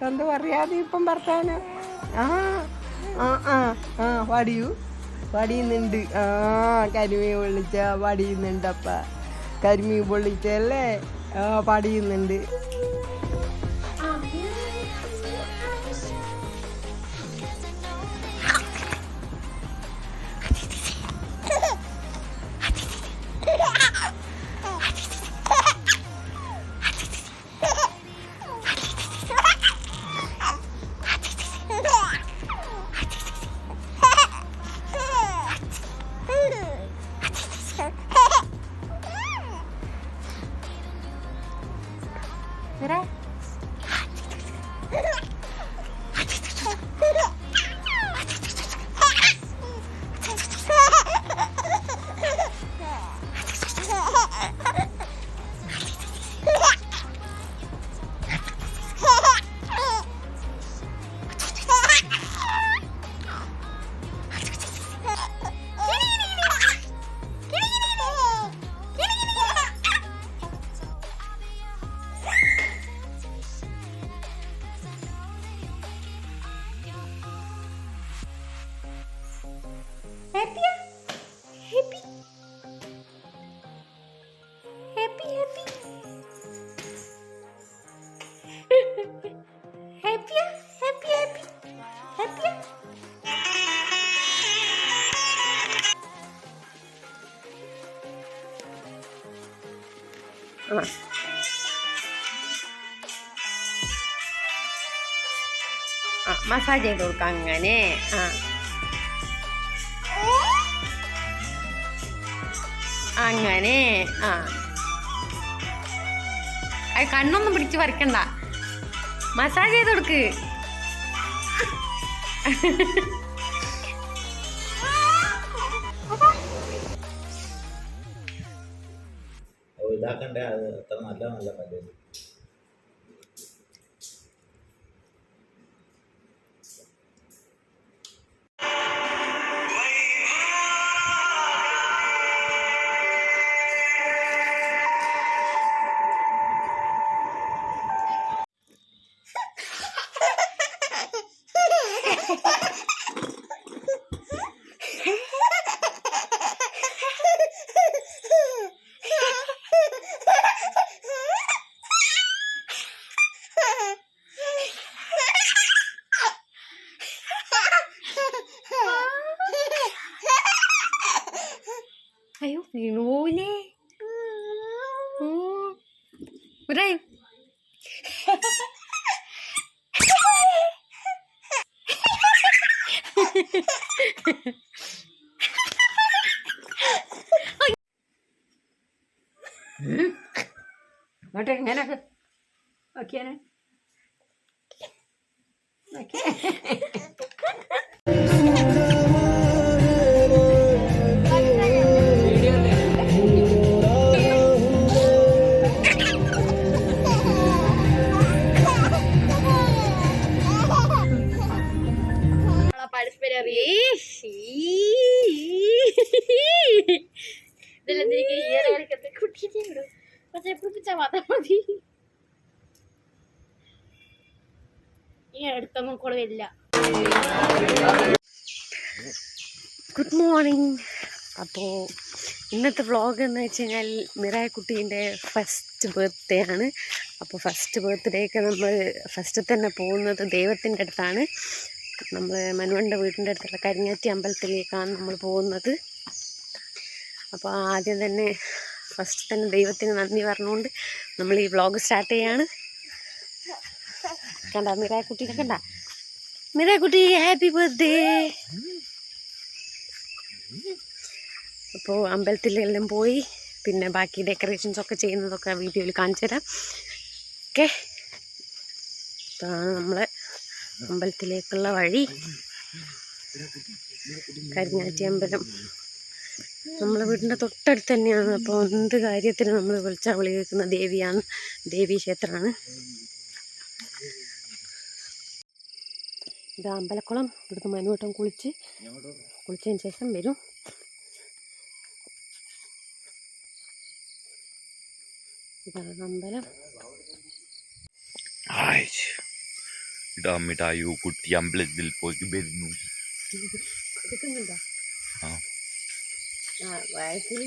എന്താ പറയാതെ ഇപ്പം ഭർത്താവിന് ആ ആ ആ ആ വടിയുന്നുണ്ട് ആ കരിമീൻ പൊള്ളിച്ച വടിയുന്നുണ്ടപ്പ കരിമീൻ പൊള്ളിച്ചല്ലേ ആ പടിയുന്നുണ്ട്. മസാജ് ചെയ്ത് കൊടുക്കാം അങ്ങനെ. അങ്ങനെ കണ്ണൊന്നും പിടിച്ച് പറിക്കണ്ട, മസാജ് ചെയ്ത് കൊടുക്ക്. ഇതാക്കണ്ടേ, അത് അത്ര നല്ല പരിപാടി. അയ്യോ വീണൂലേ. ഇങ്ങനൊക്കെ ഓക്കെയാണ്. അടുത്തൊന്നും കൂടെ വരില്ല. Good morning. അപ്പോൾ ഇന്നത്തെ വ്ളോഗ് എന്ന് വെച്ച് കഴിഞ്ഞാൽ മിറായ കുട്ടീൻ്റെ ഫസ്റ്റ് ബർത്ത്ഡേ ആണ്. അപ്പോൾ ഫസ്റ്റ് ബർത്ത്ഡേക്ക് നമ്മൾ ഫസ്റ്റ് തന്നെ പോകുന്നത് ദൈവത്തിൻ്റെ അടുത്താണ്. നമ്മൾ മനുവൻ്റെ വീടിൻ്റെ അടുത്തുള്ള കരിങ്ങാറ്റി അമ്പലത്തിലേക്കാണ് നമ്മൾ പോകുന്നത്. അപ്പോൾ ആദ്യം തന്നെ ഫസ്റ്റ് തന്നെ ദൈവത്തിന് നന്ദി പറഞ്ഞുകൊണ്ട് നമ്മൾ ഈ വ്ളോഗ് സ്റ്റാർട്ട് ചെയ്യാണ്. കണ്ട മിറാക്കുട്ടീനെ കണ്ട, മിറാക്കുട്ടി ഹാപ്പി ബർത്ത്ഡേ. അപ്പോൾ അമ്പലത്തിലെല്ലാം പോയി, പിന്നെ ബാക്കി ഡെക്കറേഷൻസ് ഒക്കെ ചെയ്യുന്നതൊക്കെ വീഡിയോയിൽ കാണിച്ചു തരാം. ഓക്കെ, ഇതാണ് നമ്മളെ അമ്പലത്തിലേക്കുള്ള വഴി. കരിങ്ങാറ്റി അമ്പലം നമ്മളെ വീടിൻ്റെ തൊട്ടടുത്ത് തന്നെയാണ്. അപ്പോൾ എന്ത് കാര്യത്തിന് നമ്മൾ വിളിച്ചാൽ വിളി കേൾക്കുന്ന ദേവിയാണ്, ദേവീ ക്ഷേത്രമാണ്. ഇത് അമ്പലക്കുളം. ഇവിടുത്തെ മനുവട്ടം കുളിച്ചതിന് ശേഷം വരും. ഇതാണ് അമ്പലം. ഇതാ മിഠായി കുട്ടി അമ്പലത്തിൽ പോയി വരുന്നു. എടുക്കുന്നുണ്ടോ? വയസ്സിൽ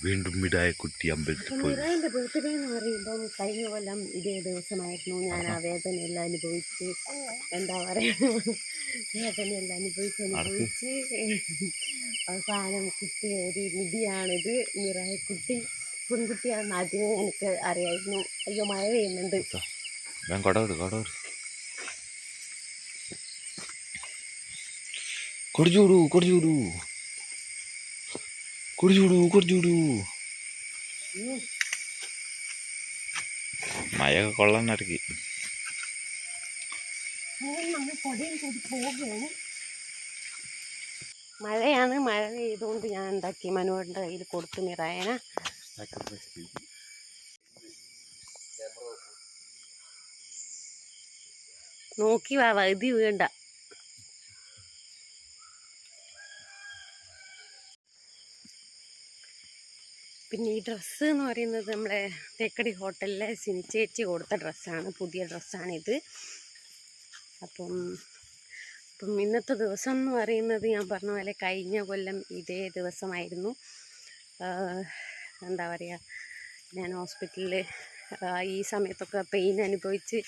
വീണ്ടും മിഠായി കുട്ടി അമ്പലത്തിൽ പോയി. മിറായിൻ്റെ ബർത്ത്ഡേ എന്ന് പറയുമ്പം കഴിഞ്ഞ കൊല്ലം ഇതേ ദിവസമായിരുന്നു. ഞാൻ ആ വേദനയെല്ലാം അനുഭവിച്ച്, എന്താ പറയുക, വേദനയെല്ലാം അനുഭവിച്ച് അവസാനം കിട്ടിയ ഒരു നിധിയാണിത്. മിറായിക്കുട്ടി പെൺകുട്ടിയാണെന്ന് ആദ്യമേ എനിക്ക് അറിയായിരുന്നു. അയ്യോ, മഴ പെയ്യുന്നുണ്ട്. മഴയൊക്കെ കൊള്ളാനിറക്കി. മഴയാണ്. മഴ പെയ്തുകൊണ്ട് ഞാൻ എന്താക്കി, മനുവേട്ടൻ്റെ കയ്യിൽ കൊടുത്തു മിറായന. നോക്കി വാ, വഴുതി വീണ്ട. പിന്നെ ഈ ഡ്രസ്സ് എന്ന് പറയുന്നത് നമ്മളെ തേക്കടി ഹോട്ടലിലെ സിനിച്ചേച്ചി കൊടുത്ത ഡ്രസ്സാണ്, പുതിയ ഡ്രസ്സാണിത്. അപ്പം ഇന്നത്തെ ദിവസം എന്ന് പറയുന്നത് ഞാൻ പറഞ്ഞ പോലെ കഴിഞ്ഞ കൊല്ലം ഇതേ ദിവസമായിരുന്നു. എന്താ പറയുക, ഞാൻ ഹോസ്പിറ്റലിൽ ഈ സമയത്തൊക്കെ പെയിൻ അനുഭവിച്ച്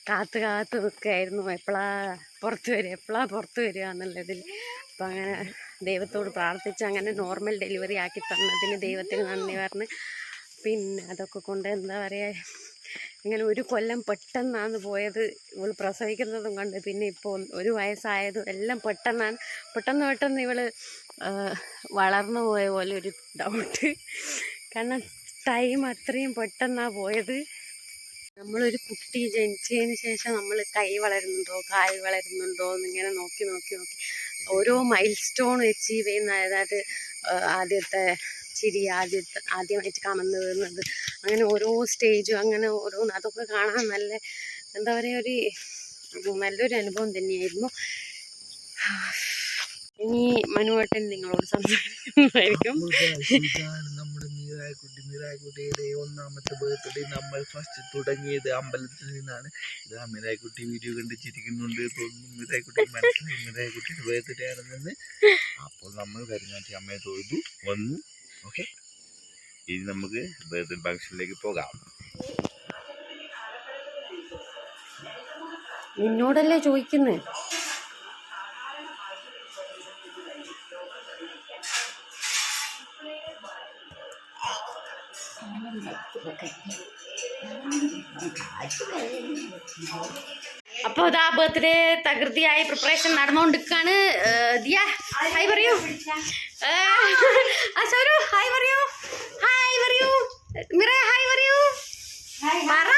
കാത്ത് നിൽക്കുകയായിരുന്നു. എപ്പോഴാണ് പുറത്ത് വരിക എന്നുള്ളതിൽ. അപ്പം അങ്ങനെ ദൈവത്തോട് പ്രാർത്ഥിച്ച് അങ്ങനെ നോർമൽ ഡെലിവറി ആക്കി തന്നതിന് ദൈവത്തിന് നന്ദി പറഞ്ഞ്, പിന്നെ അതൊക്കെ കൊണ്ട് എന്താ പറയുക, ഇങ്ങനെ ഒരു കൊല്ലം പെട്ടെന്നാണ് പോയത്. ഇവൾ പ്രസവിക്കുന്നതും കണ്ട്, പിന്നെ ഇപ്പോൾ 1 വയസ്സായതും എല്ലാം പെട്ടെന്ന് ഇവൾ വളർന്നു പോയ പോലെ ഒരു ഡൗട്ട്. കാരണം ടൈം അത്രയും പെട്ടെന്നാണ് പോയത്. നമ്മളൊരു കുട്ടി ജനിച്ചതിന് ശേഷം നമ്മൾ കൈ വളരുന്നുണ്ടോ കായ് വളരുന്നുണ്ടോ എന്നിങ്ങനെ നോക്കി ഓരോ മൈൽ സ്റ്റോൺ അച്ചീവ് ചെയ്യുന്ന, അതായത് ആദ്യത്തെ ചിരി, ആദ്യമായിട്ട് കമന്ന് വീഴുന്നത്, അങ്ങനെ ഓരോ സ്റ്റേജും അങ്ങനെ ഓരോന്ന്, അതൊക്കെ കാണാൻ നല്ല എന്താ പറയുക, നല്ലൊരു അനുഭവം തന്നെയായിരുന്നു. ഇനി മനുവേട്ടൻ നിങ്ങളോട് സംസാരിക്കുന്നതായിരിക്കും. നമ്മുടെ മിറായക്കുട്ടിയുടെ 1ാമത്തെ ബർത്ത്ഡേ നമ്മൾ ഫസ്റ്റ് തുടങ്ങിയത് അമ്പലത്തിൽ നിന്നാണ്. ഇതാ മിറായക്കുട്ടി വീഡിയോ കണ്ട് ചിരിക്കുന്നുണ്ട് തോന്നുന്നു. മിറായക്കുട്ടി മനസ്സിലായി മിറായക്കുട്ടിയുടെ ബർത്ത്ഡേ ആണെന്ന്. അപ്പോൾ നമ്മൾ കരിങ്ങാറ്റി അമ്മയെ തൊഴുതു വന്നു. ഓക്കെ, ഇനി നമുക്ക് ബർത്ത്ഡേ ഫംഗ്ഷനിലേക്ക് പോകാം. നിന്നോടല്ലേ ചോദിക്കുന്നേ. അപ്പോൾ ഇതാ ബർത്ത്ഡേ തകൃതിയായി പ്രിപ്പറേഷൻ നടന്നുകൊണ്ടിരിക്കാണ്. ദിയ ഹായ് പറയൂ, അശോരു ഹായ് പറയൂ, മിറ ഹായ് പറയൂ, പറ.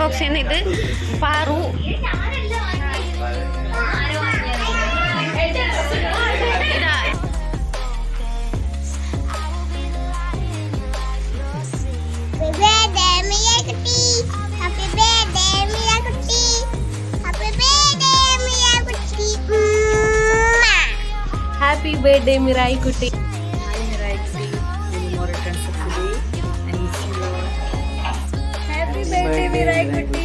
ബോക്സ് ഇത് Paru Happy birthday, Miraya Kutti. Hi, Miraya Kutti. Many more returns of the day. And wish you all Happy birthday, Miraya Kutti.